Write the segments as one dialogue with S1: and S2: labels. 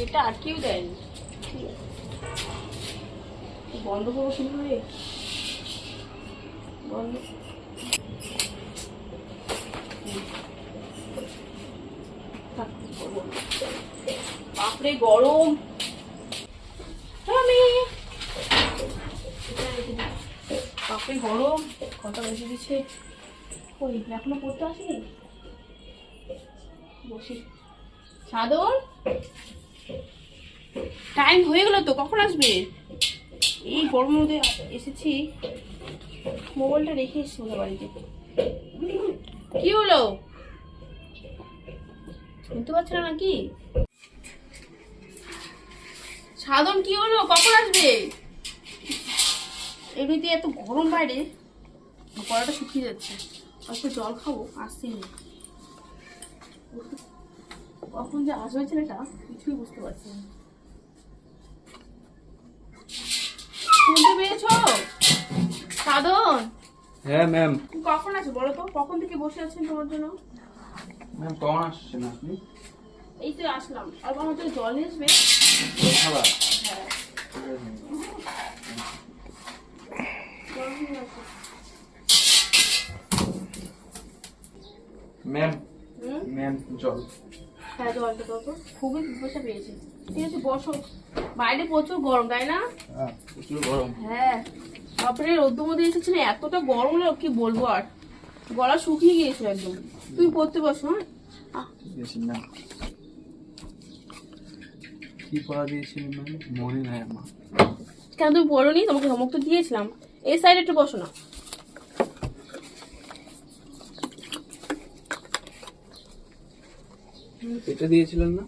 S1: এটা আটকেও দেয়নি, বন্ধ করবো কিভাবে? বন্ধ বাপরে গরম। বাপরে গরম, কথা বেশি দিচ্ছে। ওই এখনো পড়তে আসেনি, বসি। সাধন টাইম হয়ে গেল তো, কখন আসবে? এই গরমের মধ্যে এসেছি, মোবাইলটা রেখে এসেছি ওদের বাড়িতে। কি হলো, শুনতে পাচ্ছ না নাকি? সাধন কি হলো, কখন আসবে? এমনিতে এত গরম বাইরে, গলাটা শুকিয়ে যাচ্ছে, অল্প জল খাবো, আসছেনি। কখন যে আসবে ছেলেটা কিছুই বুঝতে পারছি না। শুনতে পেয়েছো সাধন?
S2: হ্যাঁ ম্যাম।
S1: কখন আসবে বলো তো, কখন থেকে বসে আছেন তোমার জন্য?
S2: ম্যাম কখন আসছেন আপনি?
S1: এই তো আসলাম, আর আমার জন্য জল নিয়ে আসবে।
S2: খাবার?
S1: হ্যাঁ
S2: ম্যাম। ম্যাম জল।
S1: হ্যাঁ জলটা দাও তো, খুবই পিপাসা পেয়েছে। ঠিক আছে বসো, বাইরে প্রচুর গরম তাই না?
S2: প্রচুর গরম।
S1: হ্যাঁ তারপরে রোদ্দুর মধ্যে এসেছি না, এতটা গরম হলো কি বলবো, আর গলা শুকিয়ে গিয়েছিল একদম। তুমি পড়তে বসো। হ্যাঁ
S2: ঠিক আছে ম্যাম। কি পড়া দিয়েছিলেন ম্যাম? মনে নাই আমার।
S1: কেন তুমি পড়োনি? তোমাকে হোমওয়ার্ক তো দিয়েছিলাম। এই সাইডে একটু বসো না।
S2: এটা দিয়েছিলেন না?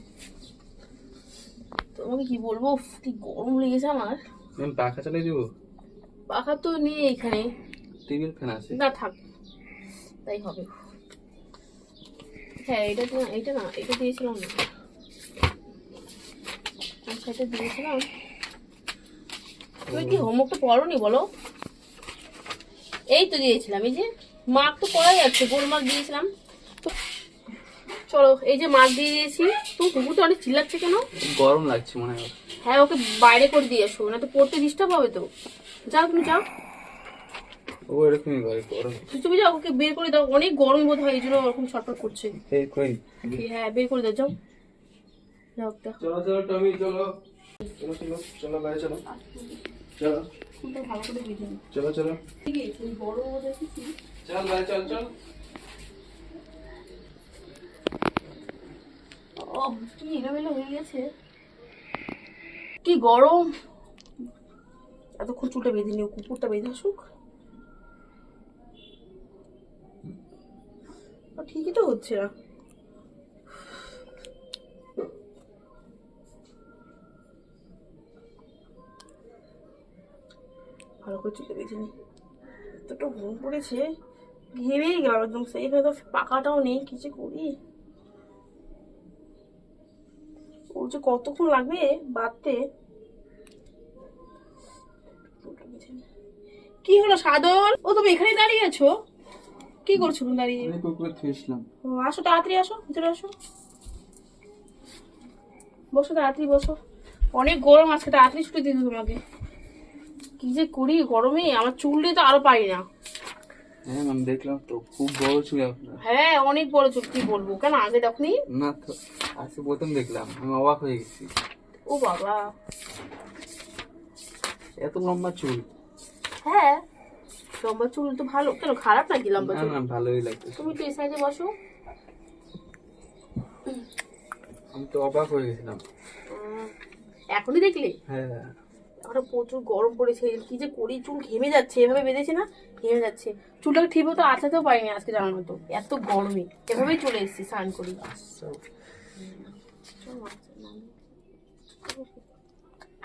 S1: তোমাকে কি বলবো, কি গরম লেগেছে আমার।
S2: ম্যাম পাখা চালিয়ে দেবো?
S1: পাখা তো নেই এখানে।
S2: টেবিল ফ্যান আছে?
S1: না থাক, তাই হবে। হ্যাঁ এটা তো, এটা না, এটা দিয়েছিলাম না। আচ্ছা এটা দিয়েছিলাম। তুমি কি হোমওয়ার্কটা পড়োনি বলো? এই তো দিয়েছিলাম, এই যে মার্ক তো পড়া যাচ্ছে, গোল মার্ক দিয়েছিলাম। চলো এই যে মার্ক দিয়ে দিয়েছি। তুমি কুকুর তো অনেক চিল্লাচ্ছে কেন?
S2: গরম লাগছে মনে হয়।
S1: হ্যাঁ ওকে বাইরে করে দিয়ে এসো, না তো পড়তে ডিস্টার্ব হবে তো। যাও তুমি যাও।
S2: ও এরকমই করে গরম।
S1: তুমি যাও, ওকে বের করে দাও, অনেক গরম বোধ হয় এই জন্য ওরকম ছটফট করছে।
S2: এই কই?
S1: হ্যাঁ বের করে দাও, যাও যাও।
S2: চলো চলো টমি চলো। চলো চলো চলো বাইরে চলো। চলো
S1: ভালো করে বেঁধে নি।
S2: চলো চলো।
S1: ঠিক আছে তুমি বড় বোধ হয় কি?
S2: চল বাইরে চল চল।
S1: ও কি এলোমেলো হয়ে গেছে, কি গরম। এতক্ষণ চুলটা বেঁধে নিও, কুকুরটা বেঁধে আসুক। ঠিকই তো হচ্ছে না। ভালো করে চুলটা বেঁধে নি। এতটা ঘুম পড়েছে, ঘেমেই গেলাম একদম। সেইভাবে তো পাকাটাও নেই, কিছু করি। ও যে কতক্ষণ লাগবে বাঁধতে। কি হলো সাধন? ও তুমি এখানে দাঁড়িয়ে আছো, কি করছো দাঁড়িয়ে?
S2: আমি কুকুর থুইছিলাম।
S1: আসো তাড়াতাড়ি, আসো ভিতরে আসো, বসো তাড়াতাড়ি বসো। অনেক গরম আজকে, তাড়াতাড়ি ছুটি দিতে তোমাকে। কি যে করি গরমে, আমার চুল দিয়ে তো আরো পারি না।
S2: হ্যাঁ ম্যাম দেখলাম তো, খুব বড় ছিল আপনার।
S1: হ্যাঁ অনেক বড় চুল, কি বলবো, কেন আগে দেখনি?
S2: না তো, আজকে প্রথম দেখলাম, আমি অবাক হয়ে গেছি।
S1: ও বাবা,
S2: এত লম্বা চুল?
S1: হ্যাঁ লম্বা চুল তো ভালো, কেন খারাপ নাকি লম্বা
S2: না
S1: চুল?
S2: না ভালোই লাগছে।
S1: তুমি তো এই সাইডে বসো।
S2: আমি তো অবাক হয়ে গেছিলাম।
S1: এখনই দেখলে?
S2: হ্যাঁ
S1: এখন প্রচুর গরম পড়েছে, কি যে করি, চুল ঘেমে যাচ্ছে, এভাবে বেঁধেছি না, ঘেমে যাচ্ছে। চুলটাকে ঠিক মতো আঁচাতেও পারিনি আজকে জানার মতো, এত গরমে এভাবেই চলে এসেছি স্নান করি।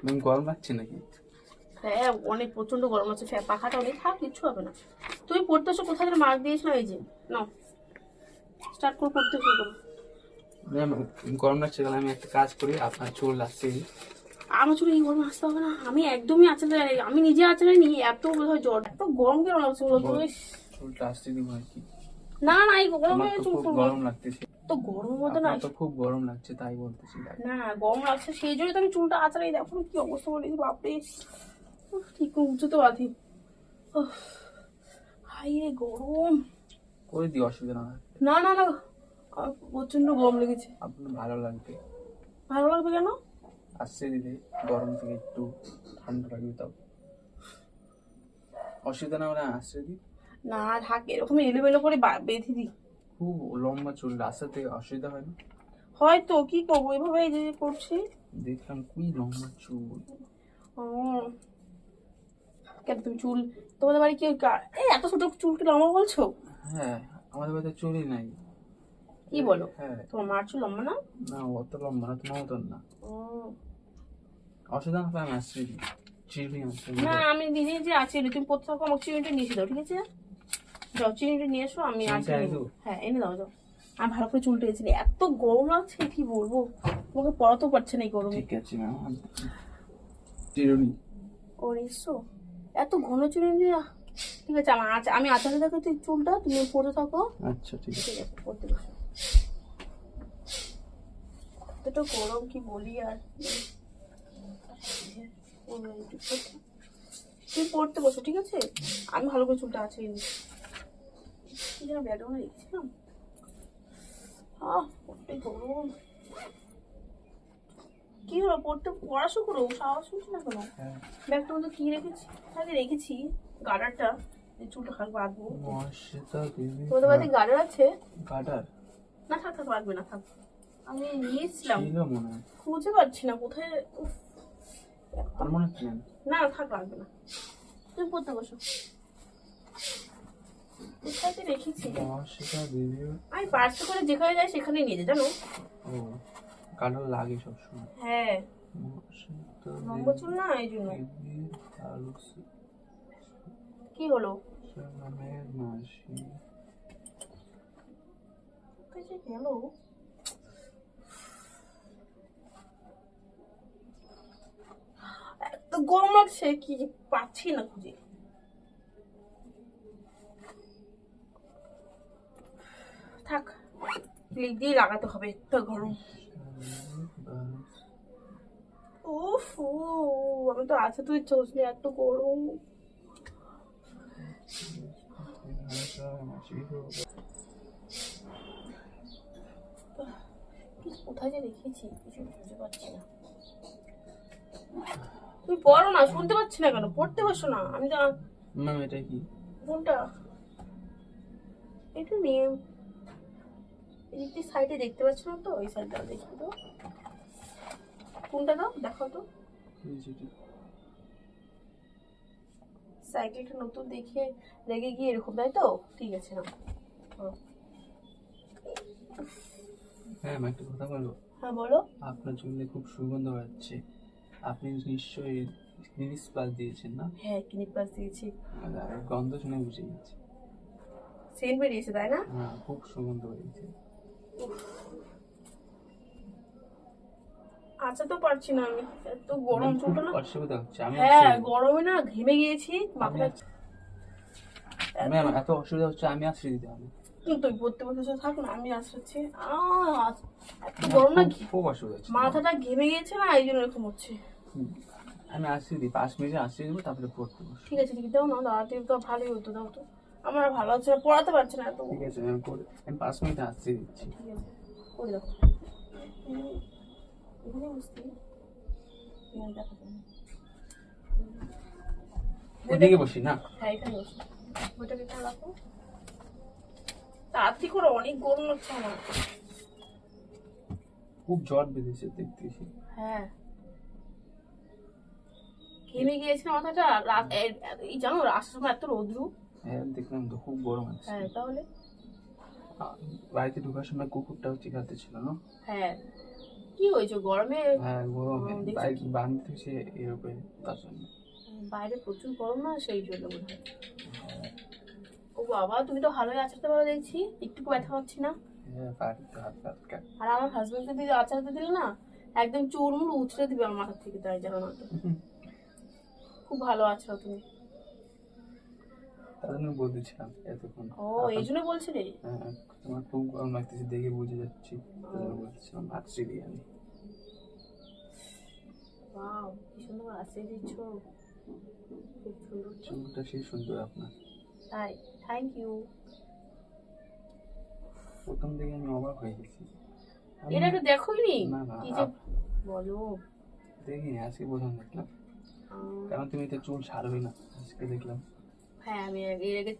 S2: ম্যাম গরম লাগছে নাকি?
S1: হ্যাঁ অনেক প্রচন্ড গরম আছে, পাখাটা অনেক, থাক কিচ্ছু হবে না। তুমি পড়তে আসো, কোথায় যেন মার্ক দিয়েছিলাম, এই যে নাও স্টার্ট করে পড়তে শুরু করো।
S2: ম্যাম গরম লাগছে, তাহলে আমি একটা কাজ করি, আপনার চুল আসছে।
S1: আমার চুলে এই গরম আসতে হবে না, আমি একদমই আঁচড়ে, আমি নিজে আঁচড়ে নি, এত বোধ হয় জ্বর, এত গরম কেন লাগছে বলো তো?
S2: চুলটা আসতে দিব আর কি।
S1: না না, এই
S3: তোমার
S1: গরমে
S3: তো
S1: চুল
S3: খুব
S1: খুলবো
S3: গরম লাগতেছে।
S1: তো গরমের মতো না।
S3: আপনার তো খুব গরম লাগছে তাই বলতেছি। দেখ,
S1: না গরম লাগছে সেই জন্য তো আমি চুলটা আঁচড়াই, দেখো না কি অবস্থা করে দিয়েছি বাপরে। উফ, ঠিক করে উঁচু তো বাঁধি। উফ, হাই রে গরম।
S3: করে দিই, অসুবিধা না হয়।
S1: না না না, আমার প্রচন্ড গরম লেগেছে।
S3: আপনার ভালো লাগবে।
S1: ভালো লাগবে কেন?
S3: আসছে দিলে গরম থেকে একটু ঠান্ডা লাগবে, তাও অসুবিধা না হলে আসছে দিই।
S1: না ঢাক এরকম এলোমেলো করে বেঁধে দিই।
S3: খুব লম্বা চুল, রাস্তা থেকে অসুবিধা হয় না?
S1: হয়তো কি করবো, এভাবে এই যে করছি।
S3: দেখলাম খুবই লম্বা চুল।
S1: ও, কেন তুমি চুল, তোমাদের বাড়ি কি এই এত ছোট চুলকে লম্বা বলছো?
S3: হ্যাঁ, আমাদের বাড়িতে চুলই নাই।
S1: কি বলো?
S3: হ্যাঁ।
S1: তোমার মার চুল লম্বা না?
S3: না, অত লম্বা না, তোমার মতন না।
S1: ও,
S3: অসুবিধা না হলে আমি আসছি দিই। চিনি আছে।
S1: না আমি নিজে যে আছি, তুমি প্রথম আমাকে চিনিটা নিয়ে এসে দাও, ঠিক আছে? যাও চিনিটা নিয়ে এসো, আমি আছি।
S3: চিনিটা এনে দেবো?
S1: হ্যাঁ এনে দাও যাও। আমি ভালো করে চুলটা এসেছি, এত গরম লাগছে কি বলবো, তোমাকে পড়াতেও পারছে না এই গরমে।
S3: ঠিক আছে ম্যাম, চিরুনি।
S1: ও এসো, এত ঘন চুল নিয়ে। ঠিক আছে, আমি আচারে দেখো তুই চুলটা, তুমি পড়তে থাকো।
S3: আচ্ছা ঠিক আছে।
S1: ঠিক আছে, পড়তে বসো। এতটা গরম কি বলি আর। তুমি পড়তে বসো, ঠিক আছে? আমি ভালো করে চুলটা আছে কি যেন ব্যাকগ্রাউন্ডে দেখছিলাম। পড়তে গরম। কি হলো, পড়াশো করো, সাহস হচ্ছে না কেন?
S3: হ্যাঁ।
S1: ব্যাগটার মধ্যে কি রেখেছি? তাহলে রেখেছি গার্ডারটা, চুলটা খালি বাঁধবো।
S3: মর্ষিতা দেবী।
S1: তোমাদের বাড়িতে গার্ডার আছে?
S3: গাডার
S1: না থাক থাক, লাগবে না, থাক। আমি নিয়ে এসেছিলাম,
S3: ছিল মনে হয়।
S1: খুঁজে পাচ্ছি না কোথায়। উফ,
S3: আর মনে হচ্ছে না।
S1: না থাক, লাগবে না। তুমি পড়তে বসো। কোথায় যে রেখেছি?
S3: মর্ষিতা দেবী।
S1: আমি পার্সে করে যেখানে যাই সেখানে নিয়ে যাই, জানো?
S3: ও, গাডার লাগে সবসময়।
S1: হ্যাঁ,
S3: মর্ষিতা
S1: লম্বা চুল না এই জন্য।
S3: দেবী আলুসি
S1: কি হলো?
S3: নামের মাসি।
S1: কোথায় যে গেল? এত গরম লাগছে কি পাচ্ছি না খুঁজে। থাক, ক্লিপ দিয়ে লাগাতে হবে, এত গরম। উফ, আমি তো আছে তুই ইচ্ছা করছি না, এত গরম। কোথায় যে রেখেছি কিছু বুঝতে পারছি না। তুমি পড়ো না, শুনতে পাচ্ছি না কেন? পড়তে বসো না। আমি তো
S3: ম্যাম এটা কি?
S1: কোনটা? এটা নিয়ে এই সাইডে দেখতে পাচ্ছ না তো, ওই সাইডটা দেখি তো। কোনটা দাও, দেখাও তো। সাইকেলটা নতুন দেখে রেগে গিয়ে এরকম, তাই তো? ঠিক আছে না।
S3: হ্যাঁ, একটা কথা বলবো।
S1: হ্যাঁ বলো।
S3: আপনার চুলে খুব সুগন্ধ হচ্ছে। আপনি নিশ্চয়ই ক্লিনিক প্লাস দিয়েছেন না?
S1: হ্যাঁ, ক্লিনিক প্লাস দিয়েছি।
S3: আর গন্ধ শুনে বুঝে গেছি।
S1: সেন্ট বেরিয়েছে তাই না?
S3: হ্যাঁ, খুব সুগন্ধ হয়েছে।
S1: আচ্ছা তো পারছি না আমি, এত গরম চুলটা না।
S3: অসুবিধা হচ্ছে। আমি
S1: হ্যাঁ গরমে না ঘেমে গিয়েছি মাথাটা।
S3: ম্যাম এত অসুবিধা হচ্ছে, আমি আসছি দিতে হবে।
S1: তুই পড়তে বসে থাক না, আমি আসছি। এত গরম না,
S3: খুব অসুবিধা হচ্ছে।
S1: মাথাটা ঘেমে গিয়েছে না, এই জন্য এরকম হচ্ছে।
S3: আমি আসছি দিই, 5 মিনিটে আসছি দিব, তারপরে পড়তে বসবো।
S1: ঠিক আছে, ঠিক দাও না, দাঁড়াতে তো ভালোই হতো, দাও তো। আমার আর ভালো হচ্ছে না, পড়াতে পারছি না এত।
S3: ঠিক আছে ম্যাম, আমি 5 মিনিটে আসছি দিচ্ছি।
S1: ঠিক আছে, করে দাও। এখানে বসতে
S3: এদিকে বসি না?
S1: হ্যাঁ এখানে বসো, বইটাকে এখানে রাখো। তাড়াতাড়ি করে, অনেক গরম লাগছে আমার।
S3: খুব জ্বর বেঁধেছে দেখতেছি।
S1: হ্যাঁ ঘেমে গিয়েছে মাথাটা। এই জানো আসার সময় এত রোদ্রু।
S3: হ্যাঁ দেখলাম তো, খুব গরম আছে।
S1: হ্যাঁ তাহলে
S3: বাড়িতে ঢোকার সময় কুকুরটাও চিকাতে ছিল না?
S1: হ্যাঁ, কি হয়েছে গরমে?
S3: হ্যাঁ গরমে
S1: দেখছি
S3: বাইক
S1: কি?
S3: বাঁধতে সে এরকম, তার জন্য।
S1: বাইরে প্রচুর গরম না, সেই জন্য বোধ হয়। ও বাবা, তুমি তো ভালোই আচারতে পারো দেখছি, একটু ব্যথা পাচ্ছি না।
S3: হ্যাঁ, বাড়িতে হাত কাট।
S1: আর আমার হাজবেন্ডকে যদি আচারতে দিলে না, একদম চুলমুল উছড়ে দিবে আমার মাথা থেকে, তাই জানো না তো। খুব ভালো আছো তুমি।
S3: তার জন্য বলতেছিলাম এতক্ষণ।
S1: ও এই জন্য বলছিলে?
S3: হ্যাঁ, তোমার খুব গরম লাগতেছে দেখে বুঝে যাচ্ছি, তার জন্য বলতেছিলাম আজকে বিরিয়ানি।
S1: ওয়াও, কি সুন্দর আছে দিচ্ছ, খুব সুন্দর।
S3: চুলটা সেই সুন্দর আপনার।
S1: তাই? Thank you.
S3: প্রথম দিকে আমি অবাক হয়ে গেছি।
S1: এর আগে দেখোইনি?
S3: না না,
S1: কি যে বলো।
S3: দেখিনি, আজকে প্রথম দেখলাম। কারণ তুমি তো চুল ছাড়বে না, আজকে দেখলাম।
S1: হ্যাঁ আমি এর আগে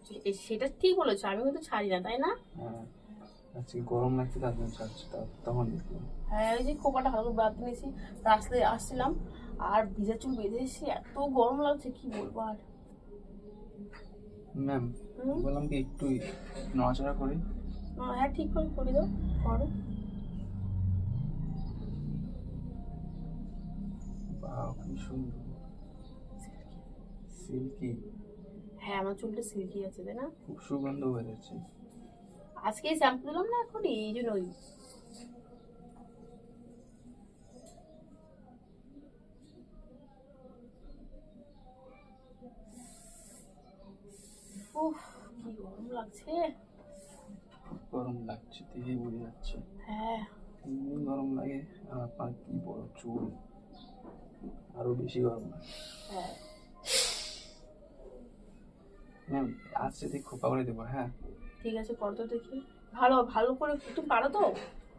S1: সেটা ঠিক বলেছো, আমি কিন্তু ছাড়ি না, তাই না?
S3: হ্যাঁ, আজকে গরম লাগছে তার জন্য ছাড়ছি, তখন দেখলাম।
S1: হ্যাঁ ওই যে খোপাটা হালকা বাঁধতে নিয়েছি, রাস্তায় আসছিলাম আর ভিজা চুল বেঁধে এসেছি, এত গরম লাগছে কি বলবো আর।
S3: ম্যাম, বললাম কি একটু নড়াচড়া করি?
S1: হ্যাঁ ঠিক করে করে দাও, করো।
S3: বাহ, কি সুন্দর, সিল্কি।
S1: হ্যাঁ আমার চুলটা সিল্কি আছে, তাই না?
S3: খুব সুগন্ধ বেরোচ্ছে।
S1: আজকে শ্যাম্পু দিলাম না এখনই, এই জন্যই। উফ কি গরম লাগছে।
S3: খুব গরম লাগছে, দেখে বুঝে যাচ্ছে।
S1: হ্যাঁ
S3: এমনি গরম লাগে, আর আপনার কি বড় চুল, আরো বেশি গরম লাগে।
S1: হ্যাঁ
S3: ম্যাম, আজ যদি খোপা করে দেবো। হ্যাঁ,
S1: ঠিক আছে, করো তো দেখি। ভালো ভালো করে তুমি পারো তো?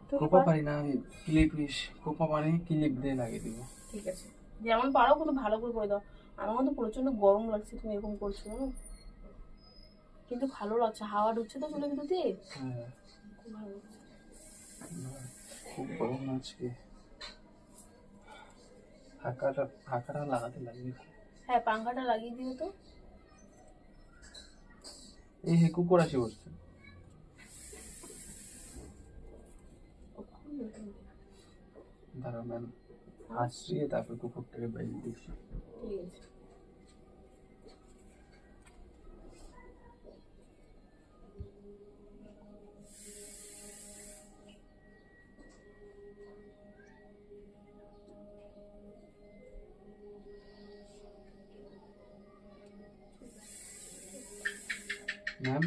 S1: তুমি
S3: খোপা পারি না আমি, ক্লিপ খোপা মানে ক্লিপ দিয়ে লাগিয়ে দিব।
S1: ঠিক আছে, যেমন পারো কিন্তু ভালো করে দাও। আমার কিন্তু প্রচন্ড গরম লাগছে, তুমি এরকম করছো না? কিন্তু ভালো লাগছে, হাওয়া ঢুকছে তো চুলের ভিতর দিয়ে,
S3: হ্যাঁ,
S1: খুব ভালো লাগছে।
S3: খুব গরম আজকে। হাঁকাটা লাগাতে লাগবে।
S1: হ্যাঁ পাঙ্খাটা লাগিয়ে দিও তো।
S3: এই হে, কুকুর আসি বসছে। দাঁড়া ম্যাম, আসছে তারপর কুকুরটাকে বাইরে দিচ্ছি।
S1: ঠিক আছে।
S3: ম্যাম,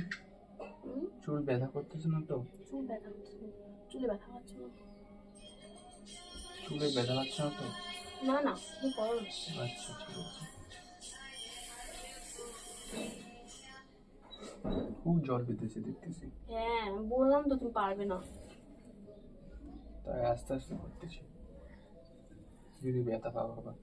S3: চুল ব্যথা করতেছে না তো?
S1: চুল ব্যথা হচ্ছে, চুলে ব্যথা পাচ্ছে না?
S3: চুলে ব্যথা পাচ্ছে না তো?
S1: না না তুমি করো না।
S3: আচ্ছা ঠিক আছে। খুব জল পেতেছে দেখতেছি,
S1: হ্যাঁ আমি বললাম তো তুমি পারবে না।
S3: তাই আস্তে আস্তে করতেছি, যদি ব্যথা পাবো আবার।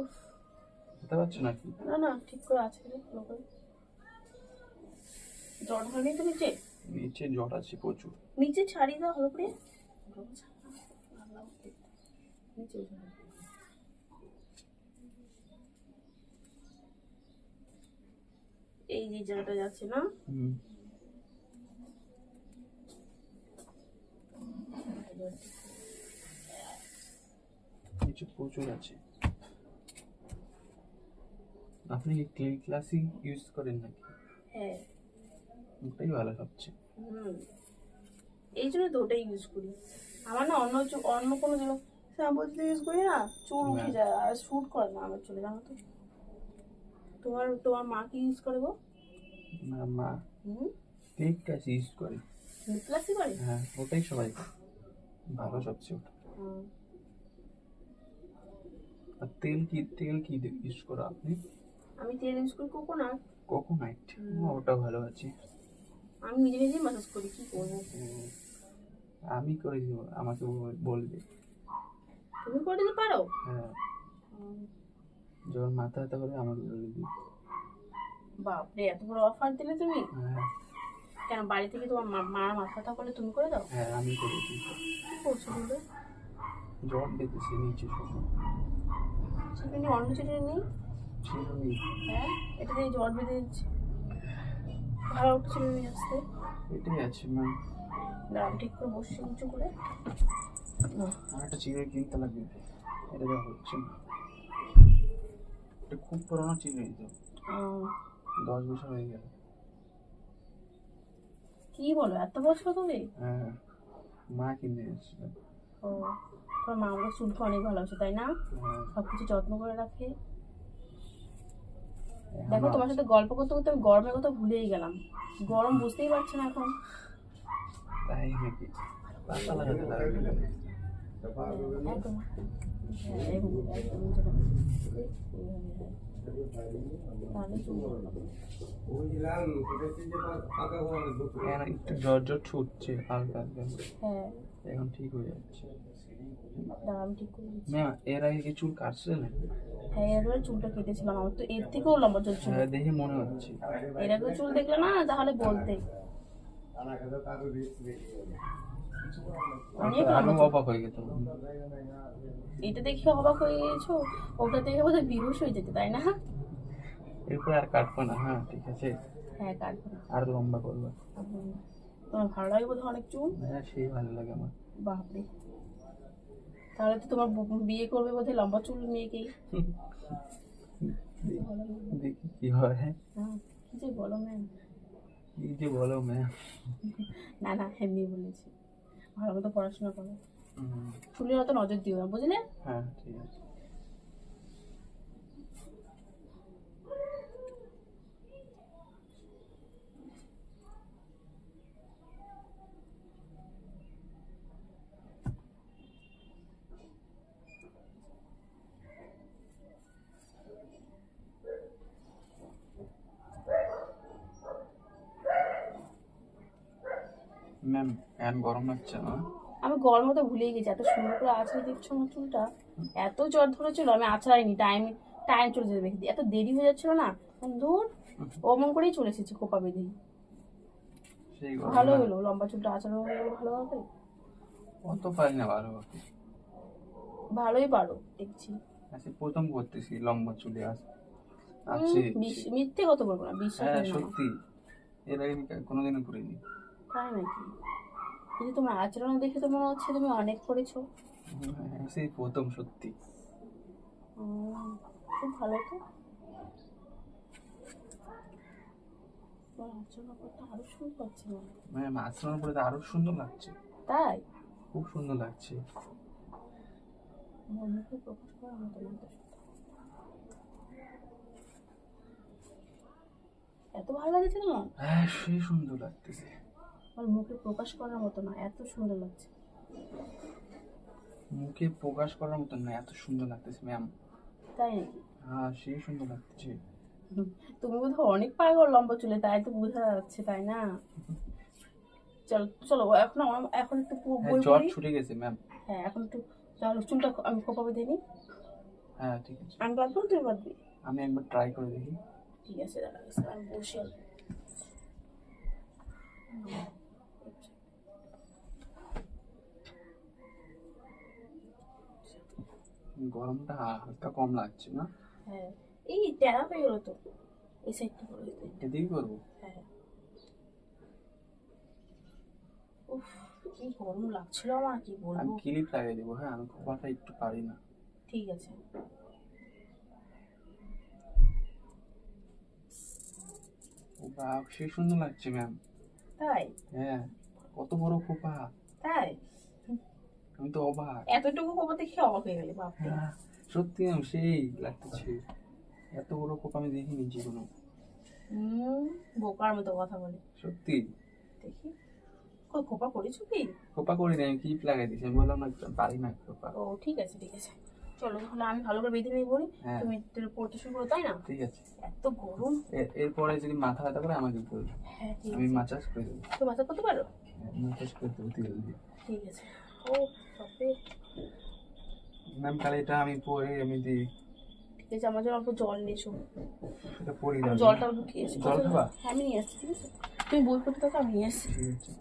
S1: উফ,
S3: ব্যথা পাচ্ছ নাকি?
S1: না না ঠিক করে আছে রে, ভালো করে। জ্বর হয়নি তো নিচে?
S3: নিচে জট আছে প্রচুর।
S1: নিচে ছাড়িয়ে দাও ভালো করে। নিচে এই যে জায়গাটা যাচ্ছে না,
S3: নিচে প্রচুর আছে। আপনি কি ক্লিন ক্লাসি ইউজ করেন নাকি?
S1: হ্যাঁ
S3: ওটাই ভালো সবচেয়ে।
S1: এই জন্য তো ওটাই ইউজ করি। আমার না অন্য কোনো শ্যাম্পু ইউজ করি না, চুল উঠে যায় আর শুট করে না আমার চুলে, জানো তো। তোমার মা কি ইউজ করে গো?
S3: না, মা ক্লিন ক্লাসি ইউজ করে।
S1: ক্লাসি করে?
S3: হ্যাঁ, ওটাই সবাই করে। ভালো সবচেয়ে ওটা। আর তেল কি ইউজ করো আপনি?
S1: আমি তেল ইউজ করি কোকোনাট।
S3: কোকোনাট? ওটা ভালো আছে।
S1: আমি নিজে নিজেই ম্যাসাজ করি, কি করবো।
S3: আমি করে দিব, আমাকে বলবে।
S1: তুমি করে দিতে পারো?
S3: হ্যাঁ, যখন মাথা ব্যথা করে আমাকে বলে দিই।
S1: বাপরে এত বড় অফার দিলে তুমি।
S3: হ্যাঁ।
S1: কেন বাড়ি থেকে তোমার মার মাথা ব্যথা করলে তুমি করে দাও?
S3: হ্যাঁ, আমি করে দিই।
S1: কি করছো কিন্তু?
S3: জট বেঁধেছে নিচে শুধু।
S1: চিকেনি অন্য চিকেনি নেই?
S3: ছিল নেই।
S1: হ্যাঁ এটা দিয়ে জ্বর বেঁধে দিচ্ছে, ভালো একটা ছিল নিয়ে আসতে।
S3: এটাই আছে ম্যাম।
S1: দাঁড়ান ঠিক করে বসছি উঁচু করে।
S3: আর একটা চিড়ে কিনতে লাগবে, এটা দেওয়া হচ্ছে না। এটা খুব পুরোনো চিড়ে, তো 10 বছর হয়ে গেল।
S1: কি বলো, এত বছর ধরে?
S3: হ্যাঁ, মা কিনে এসেছিল।
S1: ও, তোমার মা আমাকে চুলকে অনেক ভালোবাসে তাই না?
S3: হ্যাঁ,
S1: সবকিছু যত্ন করে রাখে।
S3: এখনো
S1: দেখো তোমার
S3: আছে।
S1: সাথে গল্প করতে করতে আমি গরমের কথা ভুলেই গেলাম। গরম বুঝতেই পারছি না এখন।
S3: তাই নাকি? পাতা লাগাতে লাগবে।
S1: একদম। হ্যাঁ, একদম যেটা এইভাবে, তাহলে চুল ভালো হবে।
S3: কেন একটু জ্বর জ্বর ছুটছে হালকা হালকা,
S1: হ্যাঁ,
S3: এখন ঠিক হয়ে যাচ্ছে।
S1: দাঁড়া আমি ঠিক করে দিচ্ছি।
S3: ম্যাম এর আগে কি চুল কাটছে না?
S1: হ্যাঁ, এরপরে চুলটা কেটেছিলাম, আমার তো এর থেকেও লম্বা চুল ছিল।
S3: হ্যাঁ, দেখে মনে হচ্ছে।
S1: এর আগে চুল দেখলে না তাহলে বলতে। অনেক
S3: আরো
S1: লম্বা চুল।
S3: অবাক হয়ে গেত।
S1: এটা দেখে অবাক হয়ে গেছো, ওটা দেখে বোধহয় বিহুশ হয়ে যেতে তাই না?
S3: এরপর আর কাটবো না। হ্যাঁ ঠিক আছে,
S1: হ্যাঁ, কাটবো না।
S3: আর লম্বা করবো।
S1: তোমার ভালো লাগে বোধহয় অনেক চুল।
S3: হ্যাঁ, সেই ভালো লাগে আমার।
S1: বাপরে, তাহলে তো তোমার বিয়ে করবে বোধহয় লম্বা চুল মেয়েকেই। ভালো লাগে।
S3: দেখি কি হয়।
S1: হ্যাঁ, কি যে বলো ম্যাম।
S3: কি যে বলো ম্যাম।
S1: না না, এমনি বলেছি। ভালো মতো পড়াশোনা করো, চুলের অত নজর দিও না, বুঝলে?
S3: হ্যাঁ ঠিক আছে। ম্যাম এখন গরম লাগছে না?
S1: আমি গরম মতো ভুলেই গেছি, এত সুন্দর করে আছড়ে দেখছো আমার চুলটা। এত জ্বর ধরেছিল, আমি আছড়াইনি, টাইম টাইম চলে যেতে দেখি, এত দেরি হয়ে যাচ্ছিল না, দূর অমন করেই চলে এসেছি খোপা বেঁধে।
S3: সেই
S1: ভালো
S3: গরম
S1: হলো, লম্বা চুলটা আছড়ানো হয়ে গেলো ভালো হবে।
S3: অত পারি না ভালো হতে।
S1: ভালোই পারো দেখছি।
S3: আচ্ছা, প্রথম করতেছি লম্বা চুলে আছে।
S1: মিথ্যে কথা বলবো না, বিশ্বাস
S3: হ্যাঁ
S1: হয় না আমার।
S3: সত্যি, এর আগে আমি কোনোদিনও করিনি।
S1: তাই নাকি? কিন্তু তোমার আচরণ দেখে তো মনে হচ্ছে তুমি অনেক করেছো।
S3: হ্যাঁ, সেই প্রথম সত্যি।
S1: খুব ভালো তো, তোমার আচরণ করতে আরো সুন্দর লাগছে না?
S3: ম্যাম আচরণ পরে তো আরো সুন্দর লাগছে।
S1: তাই?
S3: খুব সুন্দর লাগছে।
S1: আমার মুখে প্রকাশ করার মতো না তো। এত ভালো লাগছে তোমার?
S3: হ্যাঁ, সেই সুন্দর লাগতেছে।
S1: আমার মুখে প্রকাশ করার মতো না, এত সুন্দর লাগছে।
S3: মুখে প্রকাশ করার মতো না, এত সুন্দর লাগতেছে ম্যাম।
S1: তাই নাকি?
S3: হ্যাঁ, সেই সুন্দর লাগতেছে।
S1: তুমি বোধহয় অনেক পাগল লম্বা চুলে, তাই তো বোঝা যাচ্ছে তাই না? চলো চলো, এখন একটু
S3: হ্যাঁ,
S1: বই
S3: জ্বর
S1: পড়ি।
S3: ছুটে গেছে ম্যাম।
S1: হ্যাঁ, এখন একটু চলো, চুলটা আমি খোপা বেঁধে নিই।
S3: হ্যাঁ ঠিক আছে,
S1: আমি বাঁধবো না তুমি বাঁধবি?
S3: আমি একবার ট্রাই করে দেখি।
S1: ঠিক আছে, দাঁড়া আমি বসে আছি।
S3: গরমটা হালকা কম লাগছে না?
S1: হ্যাঁ, এই টেরা হয়ে গেলো তো, এই সাইডটা করে দিতে।
S3: এদিকে করবো?
S1: হ্যাঁ। উফ, কি গরম লাগছিল আমার, কি
S3: আমি
S1: বলবো।
S3: ক্লিপ লাগিয়ে দেবো। হ্যাঁ, আমি খোপাটা একটু পারি না।
S1: ঠিক আছে।
S3: ও বাহ, সেই সুন্দর লাগছে ম্যাম।
S1: তাই?
S3: হ্যাঁ, কত বড় খোপা।
S1: তাই?
S3: আমি তো অবাক।
S1: এতটুকু খবর দেখে অবাক হয়ে গেলে বাপরে।
S3: হ্যাঁ, সত্যি ম্যাম সেই লাগতেছে। এত বড় খোপা আমি দেখিনি জীবনে।
S1: বোকার মতো কথা বলে।
S3: সত্যি।
S1: দেখি, কই খোপা করেছো কি?
S3: খোপা করি না, আমি ক্লিপ লাগাই দিয়েছি। আমি বললাম না পারি না খোপা।
S1: ও ঠিক আছে ঠিক আছে, চলো তাহলে আমি ভালো করে বেঁধে নিয়ে পড়ি।
S3: হ্যাঁ।
S1: তুমি পড়তে শুরু করো তাই না?
S3: ঠিক আছে।
S1: এত গরম।
S3: এরপরে যদি মাথা ব্যথা করে আমাকে বলবে,
S1: হ্যাঁ ঠিক
S3: আমি
S1: আছে।
S3: মাসাজ করে দেবো।
S1: তো বাচ্চা করতে পারো?
S3: মাসাজ করে দেবো তেল দিয়ে।
S1: ঠিক আছে। ও বাপরে।
S3: ম্যাম তাহলে এটা আমি পরে আমি দিই।
S1: ঠিক আছে, আমার জন্য অল্প জল নিয়ে এসো।
S3: এটা পরে
S1: আমি
S3: যাবে।
S1: জলটা অল্প খেয়ে এসো।
S3: জল খাবা?
S1: হ্যাঁ, আমি নিয়ে আসছি, ঠিক আছে? তুমি বই পড়তে থাকো, আমি নিয়ে আসছি।
S3: ঠিক আছে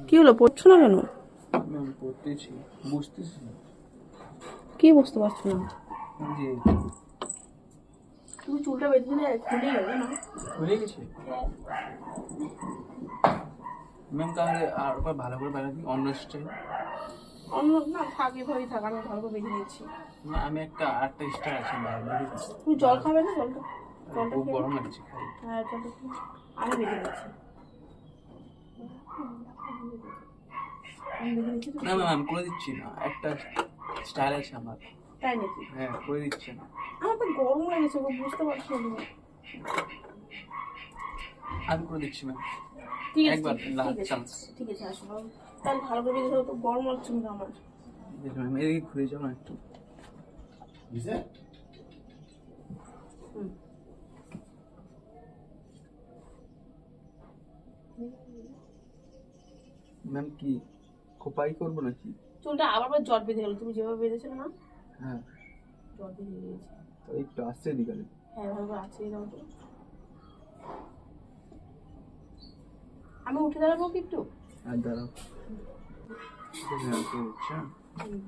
S1: কি হলো, পড়ছো না কেন?
S3: ম্যাম, পড়তেছি, বুঝতেছি না।
S1: কি বুঝতে পারছো না?
S3: যে
S1: তুমি চুলটা বেঁধে দিলে খুলে যাবে না?
S3: হয়ে গেছে
S1: হ্যাঁ।
S3: ম্যাম, তাহলে আর একবার ভালো করে বাইরে দিই অন্য স্টাইল।
S1: অন্য না, থাক এভাবেই থাক, আমি ভালো করে বেঁধে নিচ্ছি।
S3: না, আমি আরেকটা স্টাইল আছে বাইরে।
S1: তুমি জল খাবে না? জলটা জলটা
S3: খুব
S1: খেয়ে
S3: গরম লাগছে খাই।
S1: হ্যাঁ জলটা খেয়ে আমি বেঁধে দিচ্ছি। আমি বেঁধে দিচ্ছি তো।
S3: না ম্যাম আমি করে দিচ্ছি না, একটা স্টাইল আছে আমার।
S1: তাই নাকি?
S3: হ্যাঁ করে দিচ্ছি না।
S1: আমার তো গরম লেগেছে গো, বুঝতে পারছি না।
S3: আমি করে দিচ্ছি ম্যাম,
S1: ঠিক আছে
S3: একবার
S1: ঠিক
S3: লাস্ট
S1: আছে
S3: চান্স।
S1: ঠিক আছে আসো বাবু। তাহলে ভালো করে বেঁধে দাও তো, গরম লাগছে কিন্তু আমার।
S3: ম্যাম এদিকে ঘুরে যাও না একটু।
S1: হুম।
S3: ম্যাম কি খোপাই করবো নাকি?
S1: চুলটা আবার জট বেঁধে গেল, তুমি যেভাবে বেঁধেছিলে না
S3: হ্যাঁ
S1: জট বেঁধে গিয়েছে।
S3: তো একটু আসছে এদিকে।
S1: হ্যাঁ ভালো করে আছে দাও তো। আমি উঠে দাঁড়াবো কি একটু?
S3: আর দাঁড়াও, ম্যাম করে দিচ্ছি। হ্যাঁ
S1: হুম।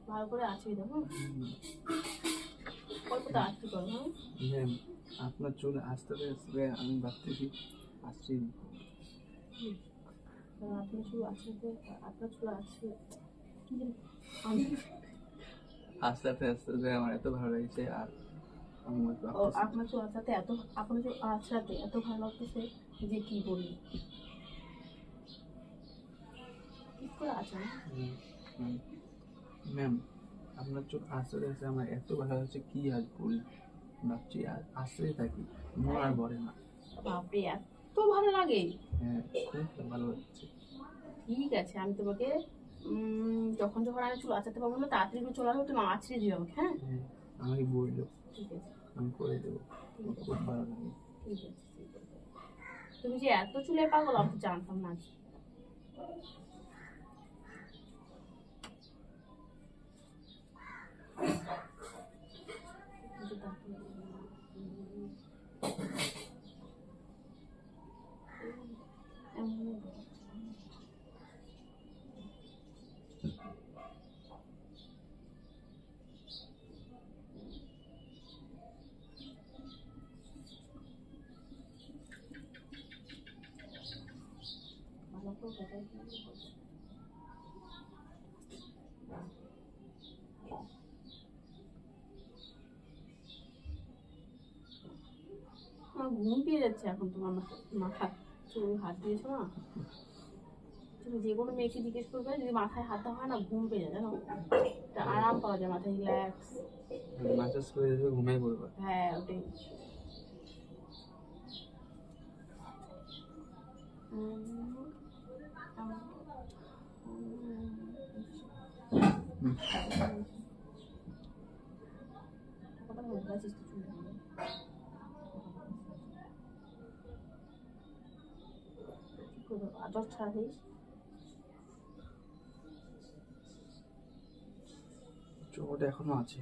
S1: ভালো করে আছে দেখো, অল্পটা আসতে করো। হ্যাঁ
S3: ম্যাম আপনার চুল আস্তে আস্তে আমি ভাবতেছি আসছে।
S1: আপনার চুল আছে, আপনার চুল আছে কি জানি
S3: আস্তে আস্তে আস্তে আস্তে আমার এত ভালো লাগছে। আর আমি
S1: ও আপনার চুল আছড়াতে এত, আপনার চুল আছড়াতে এত ভালো লাগতেছে যে কি বলি। ঠিক করে আছে না?
S3: ম্যাম আপনার চুল আস্তে আস্তে আমার এত ভালো লাগছে, কি আর বলি, ভাবছি আর আসতেই থাকি, মন আর বলে না।
S1: বাপরে এত ভালো লাগে।
S3: হ্যাঁ খুব ভালো লাগছে।
S1: ঠিক আছে আমি তোমাকে যখন যখন আমি চুল আঁচাতে পারবো না তাড়াতাড়ি করে চলে আসবো, তুমি আঁচড়ে দিও আমাকে। হ্যাঁ
S3: হ্যাঁ আমাকে বললো,
S1: ঠিক আছে
S3: আমি করে দেবো,
S1: ঠিক আছে
S3: খুব ভালো লাগে।
S1: ঠিক আছে ঠিক আছে। তুমি যে এত চুলের পাগল আমি তো জানতাম না আজকে। ভালো করে বোঝাই দিলে হবে। আমার ঘুম পেয়ে যাচ্ছে এখন, তোমার মাথা চুল হাত দিয়েছো না, তুমি যে কোনো মেয়েকে জিজ্ঞেস করবে যদি মাথায় হাত দেওয়া হয় না ঘুম পেয়ে যায় জানো, একটা আরাম পাওয়া যায়, মাথায় রিল্যাক্স।
S3: মাসাজ করে দেবে, ঘুমাই পড়বে।
S1: হ্যাঁ ওটাই। আদর ছাড়া দিস
S3: চোখটা এখনো আছে।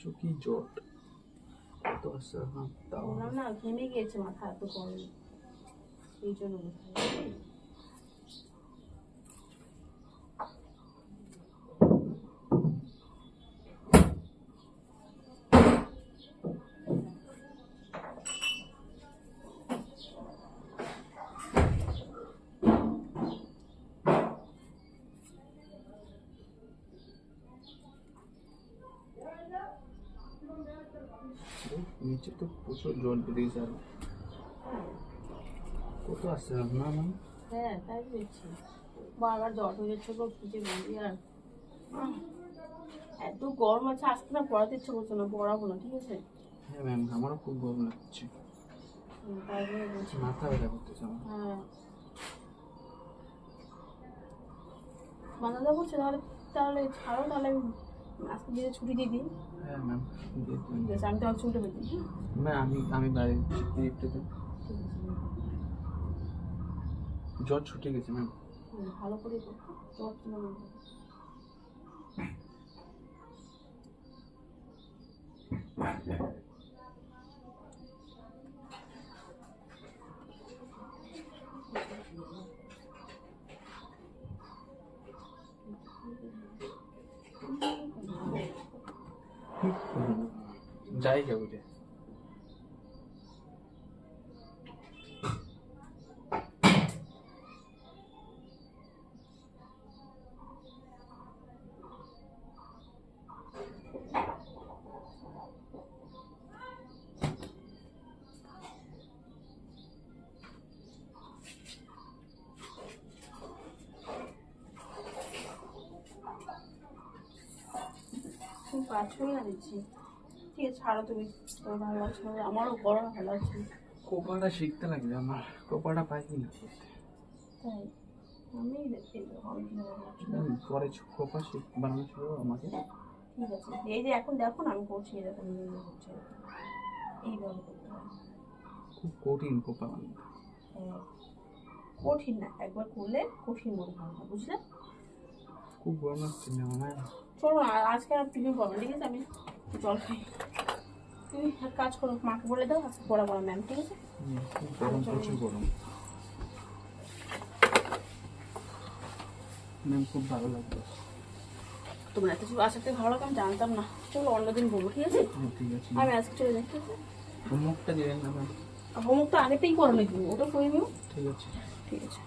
S3: চোখই জট কত আছে, হ্যাঁ তাও
S1: বললাম না ঘেমে গিয়েছে মাথা এত গরম, এই জন্য
S3: নিচে তো প্রচুর জল বেরিয়ে গেছে। আর কত আসছে না ম্যাম?
S1: হ্যাঁ তাই বলছি, বারবার জ্বর হয়ে যাচ্ছে গো, কি যে বলি আর। এত গরম আছে আজকে না পড়াতে ইচ্ছে করছে না, পড়াবো না ঠিক আছে।
S3: হ্যাঁ ম্যাম আমারও খুব গরম লাগছে,
S1: তাই জন্য বলছি।
S3: মাথা ব্যথা করতেছে আমার।
S1: হ্যাঁ মাথা করছে, তাহলে তাহলে ছাড়ো, তাহলে আমি আজকে দিনে ছুটি দিয়ে দিই।
S3: হ্যাঁ ম্যাম
S1: ঠিক আছে আমি তো ছুটি পেতে দিই।
S3: ম্যাম আমি বাড়ি একটু
S1: ঠিক আছে
S3: জ্বর ছুটে গেছে ম্যাম।
S1: ভালো করে জ্বর তোমার
S3: ঠিক জায়গা বুঝে
S1: তুমি পাঁচশোই না দিচ্ছি। ঠিক আছে ছাড়ো তুমি, তোমার ভালো লাগছে না, আমারও গরম ভালো লাগছে।
S3: কোপাটা শিখতে লাগবে আমার, কোপাটা পাইনি না শিখতে।
S1: তাই আমি দেখতে দেবো, আমি কিভাবে করছি।
S3: পরে কোপা বানানো ছিল আমাকে।
S1: ঠিক আছে, এই যে এখন দেখো না আমি করছি, এরকম হচ্ছে, এইভাবে করতে হবে।
S3: খুব কঠিন কোপা বানানো।
S1: হ্যাঁ, কঠিন না, একবার করলে কঠিন মনে হয় না, বুঝলে?
S3: খুব গরম লাগছে না আমার।
S1: চলো না, আজকে আর টিফিন করবো না, ঠিক আছে? আমি জল খাই। তুমি এক কাজ করো, মাকে বলে দাও আজকে পড়াবো না ম্যাম, ঠিক আছে?
S3: খুব গরম, প্রচুর গরম। ম্যাম খুব ভালো লাগবে।
S1: তোমার এত কিছু আসাতে ভালো লাগে আমি জানতাম না। চলো অন্যদিন বলবো, ঠিক আছে?
S3: ঠিক আছে,
S1: আমি আজকে চলে যাই, ঠিক আছে?
S3: হোমওয়ার্কটা দিলেন না ম্যাম?
S1: হোমওয়ার্কটা আগেতেই করে নিই, তুমি ওটা করে নিও।
S3: ঠিক আছে।
S1: ঠিক আছে।